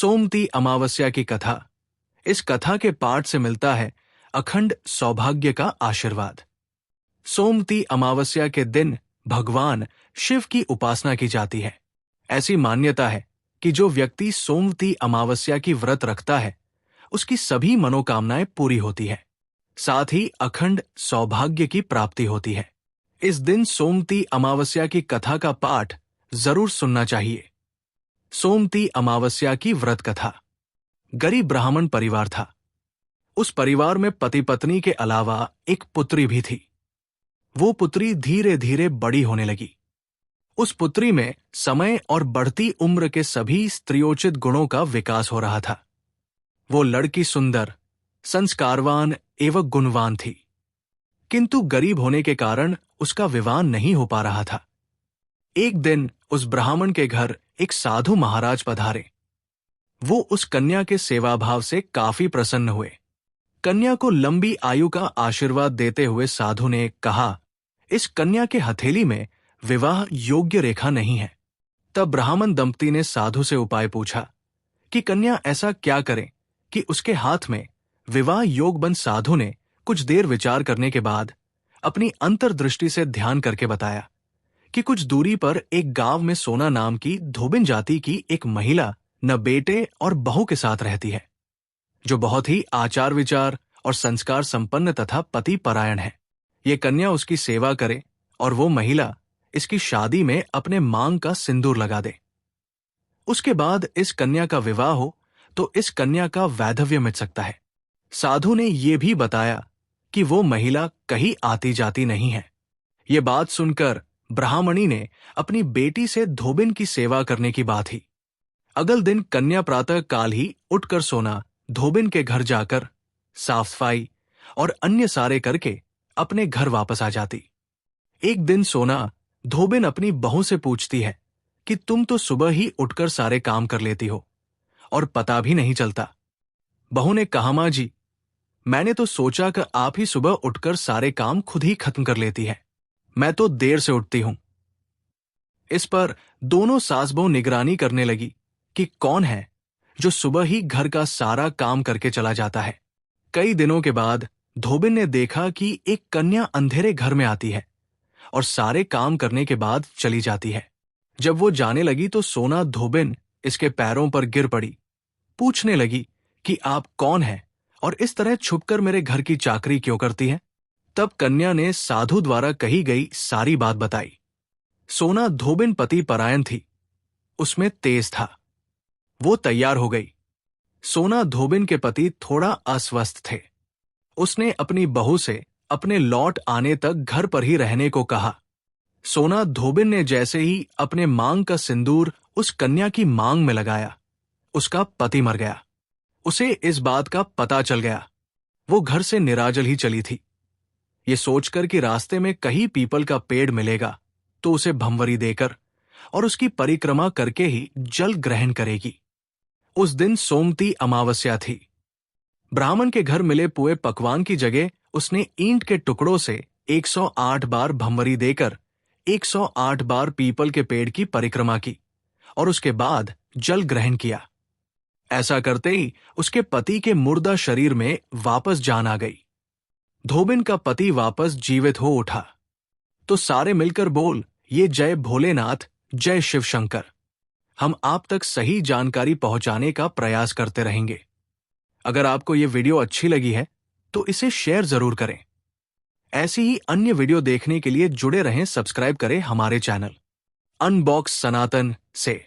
सोमवती अमावस्या की कथा। इस कथा के पाठ से मिलता है अखंड सौभाग्य का आशीर्वाद। सोमवती अमावस्या के दिन भगवान शिव की उपासना की जाती है। ऐसी मान्यता है कि जो व्यक्ति सोमवती अमावस्या की व्रत रखता है उसकी सभी मनोकामनाएं पूरी होती है, साथ ही अखंड सौभाग्य की प्राप्ति होती है। इस दिन सोमवती अमावस्या की कथा का पाठ जरूर सुनना चाहिए। सोमवती अमावस्या की व्रत कथा। गरीब ब्राह्मण परिवार था। उस परिवार में पति पत्नी के अलावा एक पुत्री भी थी। वो पुत्री धीरे धीरे बड़ी होने लगी। उस पुत्री में समय और बढ़ती उम्र के सभी स्त्रियोचित गुणों का विकास हो रहा था। वो लड़की सुंदर, संस्कारवान एवं गुणवान थी, किंतु गरीब होने के कारण उसका विवाह नहीं हो पा रहा था। एक दिन उस ब्राह्मण के घर एक साधु महाराज पधारे। वो उस कन्या के सेवाभाव से काफी प्रसन्न हुए। कन्या को लंबी आयु का आशीर्वाद देते हुए साधु ने कहा, इस कन्या के हथेली में विवाह योग्य रेखा नहीं है। तब ब्राह्मण दंपति ने साधु से उपाय पूछा कि कन्या ऐसा क्या करे कि उसके हाथ में विवाह योग बन। साधु ने कुछ देर विचार करने के बाद अपनी अंतर्दृष्टि से ध्यान करके बताया कि कुछ दूरी पर एक गांव में सोना नाम की धोबिन जाति की एक महिला न बेटे और बहू के साथ रहती है, जो बहुत ही आचार विचार और संस्कार संपन्न तथा पति परायण है। ये कन्या उसकी सेवा करे और वो महिला इसकी शादी में अपने मांग का सिंदूर लगा दे। उसके बाद इस कन्या का विवाह हो तो इस कन्या का वैधव्य मिट सकता है। साधु ने ये भी बताया कि वो महिला कहीं आती जाती नहीं है। ये बात सुनकर ब्राह्मणी ने अपनी बेटी से धोबिन की सेवा करने की बात ही। अगले दिन कन्या प्रातः काल ही उठकर सोना धोबिन के घर जाकर साफ सफाई और अन्य सारे करके अपने घर वापस आ जाती। एक दिन सोना धोबिन अपनी बहू से पूछती है कि तुम तो सुबह ही उठकर सारे काम कर लेती हो और पता भी नहीं चलता। बहू ने कहा, मां जी, मैंने तो सोचा कि आप ही सुबह उठकर सारे काम खुद ही खत्म कर लेती है। मैं तो देर से उठती हूं। इस पर दोनों सास बहू निगरानी करने लगी कि कौन है जो सुबह ही घर का सारा काम करके चला जाता है। कई दिनों के बाद धोबिन ने देखा कि एक कन्या अंधेरे घर में आती है और सारे काम करने के बाद चली जाती है। जब वो जाने लगी तो सोना धोबिन इसके पैरों पर गिर पड़ी। पूछने लगी कि आप कौन हैं और इस तरह छुपकर मेरे घर की चाकरी क्यों करती है। तब कन्या ने साधु द्वारा कही गई सारी बात बताई। सोना धोबिन पति परायण थी, उसमें तेज था। वो तैयार हो गई। सोना धोबिन के पति थोड़ा अस्वस्थ थे। उसने अपनी बहू से अपने लौट आने तक घर पर ही रहने को कहा। सोना धोबिन ने जैसे ही अपने मांग का सिंदूर उस कन्या की मांग में लगाया, उसका पति मर गया। उसे इस बात का पता चल गया। वो घर से निराजल ही चली थी। ये सोचकर कि रास्ते में कहीं पीपल का पेड़ मिलेगा तो उसे भंवरी देकर और उसकी परिक्रमा करके ही जल ग्रहण करेगी। उस दिन सोमवती अमावस्या थी। ब्राह्मण के घर मिले पुए पकवान की जगह उसने ईंट के टुकड़ों से 108 बार भंवरी देकर 108 बार पीपल के पेड़ की परिक्रमा की और उसके बाद जल ग्रहण किया। ऐसा करते ही उसके पति के मुर्दा शरीर में वापस जान आ गई। धोबिन का पति वापस जीवित हो उठा। तो सारे मिलकर बोल, ये जय भोलेनाथ, जय शिव शंकर। हम आप तक सही जानकारी पहुंचाने का प्रयास करते रहेंगे। अगर आपको ये वीडियो अच्छी लगी है तो इसे शेयर जरूर करें। ऐसी ही अन्य वीडियो देखने के लिए जुड़े रहें, सब्सक्राइब करें हमारे चैनल अनबॉक्स सनातन से।